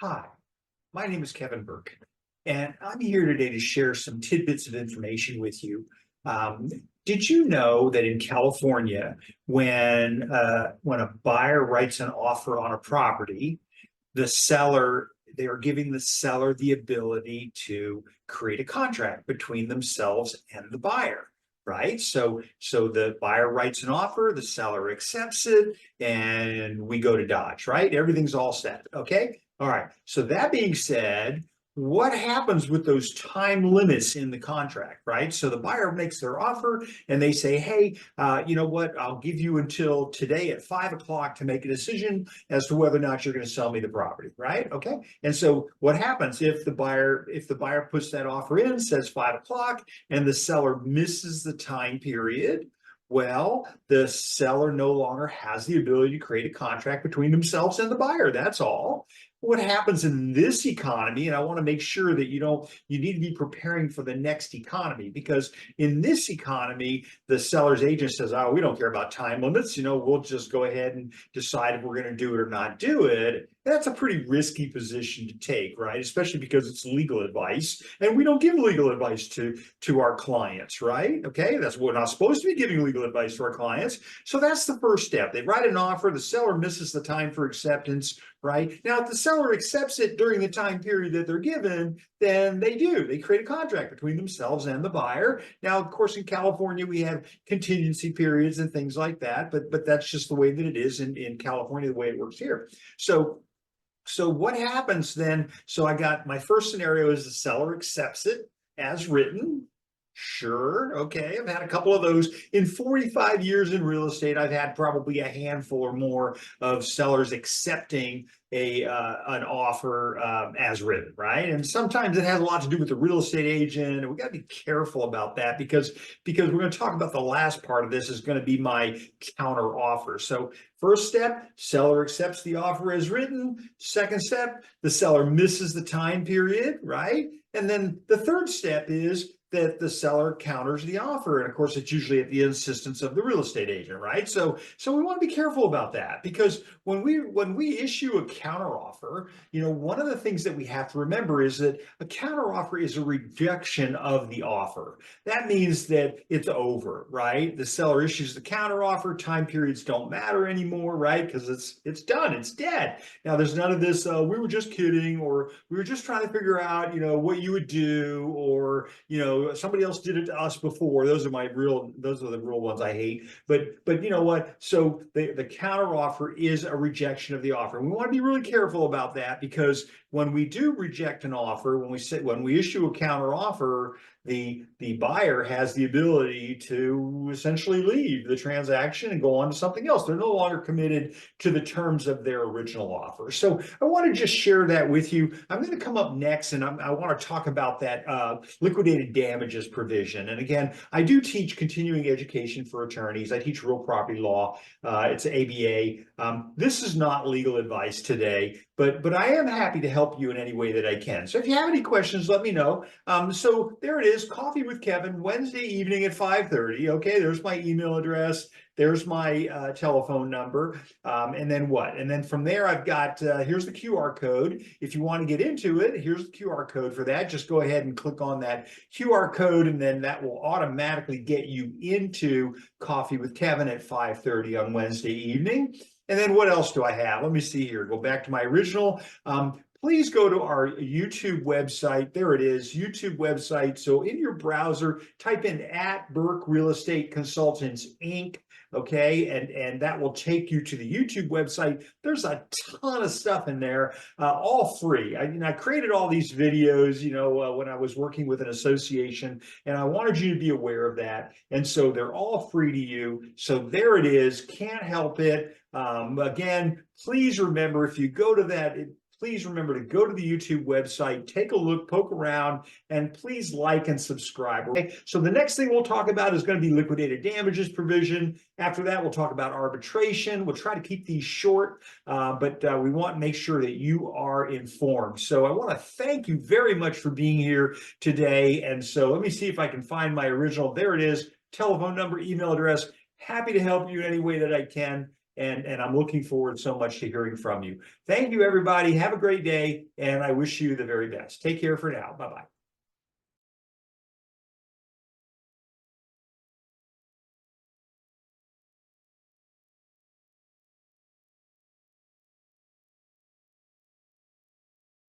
Hi, my name is Kevin Burke, and I'm here today to share some tidbits of information with you. Um, did you know that in California, when a buyer writes an offer on a property, they are giving the seller the ability to create a contract between themselves and the buyer, right? So the buyer writes an offer, the seller accepts it, and we go to Dodge, right? Everything's all set. Okay. All right. So that being said, what happens with those time limits in the contract, right? So the buyer makes their offer and they say, hey, you know what? I'll give you until today at 5 o'clock to make a decision as to whether or not you're going to sell me the property, right? Okay. And so what happens if the buyer puts that offer in, says 5 o'clock, and the seller misses the time period? Well, the seller no longer has the ability to create a contract between themselves and the buyer. That's all. What happens in this economy, and I want to make sure that you need to be preparing for the next economy, because in this economy, the seller's agent says, oh, we don't care about time limits. We'll just go ahead and decide if we're going to do it or not do it. That's a pretty risky position to take, right? Especially because it's legal advice, and we don't give legal advice to our clients, right? Okay, we're not supposed to be giving legal advice to our clients. So that's the first step. They write an offer, the seller misses the time for acceptance, right? Now, if the seller accepts it during the time period that they're given, then they create a contract between themselves and the buyer. Now, of course, in California, we have contingency periods and things like that, but that's just the way that it is in California, the way it works here. So what happens then? So I got my first scenario is the seller accepts it as written. Sure. Okay. I've had a couple of those in 45 years in real estate. I've had probably a handful or more of sellers accepting an offer as written, right? And sometimes it has a lot to do with the real estate agent, and we got to be careful about that because we're going to talk about the last part of this is going to be my counter offer. So first step, seller accepts the offer as written. Second step, the seller misses the time period, right? And then the third step is that the seller counters the offer. And of course, it's usually at the insistence of the real estate agent, right? So we want to be careful about that, because when we issue a counter offer, one of the things that we have to remember is that a counter offer is a rejection of the offer. That means that it's over, right? The seller issues the counter offer, time periods don't matter anymore, right? Because it's done, it's dead. Now, there's none of this, we were just kidding, or we were just trying to figure out, what you would do, or, somebody else did it to us before. Those are the real ones I hate. But you know what? So the counter offer is a rejection of the offer. And we want to be really careful about that, because when we do reject an offer, when we issue a counter offer, the buyer has the ability to essentially leave the transaction and go on to something else. They're no longer committed to the terms of their original offer. So I want to just share that with you. I'm going to come up next, and I want to talk about that liquidated damages provision. And again, I do teach continuing education for attorneys. I teach real property law. It's ABA. This is not legal advice today, but I am happy to help you in any way that I can. So if you have any questions, let me know. So there it is, Coffee with Kevin, Wednesday evening at 5:30. Okay, there's my email address. There's my telephone number. And then what? And then from there, I've got, here's the QR code. If you want to get into it, here's the QR code for that. Just go ahead and click on that QR code, and then that will automatically get you into Coffee with Kevin at 5:30 on Wednesday evening. And then what else do I have? Let me see here. Go back to my original. Please go to our YouTube website. There it is, YouTube website. So in your browser, type in @Burke Real Estate Consultants Inc. Okay, and that will take you to the YouTube website. There's a ton of stuff in there, all free. I created all these videos, when I was working with an association, and I wanted you to be aware of that. And so they're all free to you. So there it is. Can't help it. Again, please remember, if you go to that, please remember to go to the YouTube website, take a look, poke around, and please like and subscribe. Okay? So the next thing we'll talk about is going to be liquidated damages provision. After that, we'll talk about arbitration. We'll try to keep these short, but we want to make sure that you are informed. So I want to thank you very much for being here today. And so let me see if I can find my original. There it is, telephone number, email address. Happy to help you in any way that I can. and I'm looking forward so much to hearing from you. Thank you, everybody. Have a great day, and I wish you the very best. Take care for now. Bye-bye.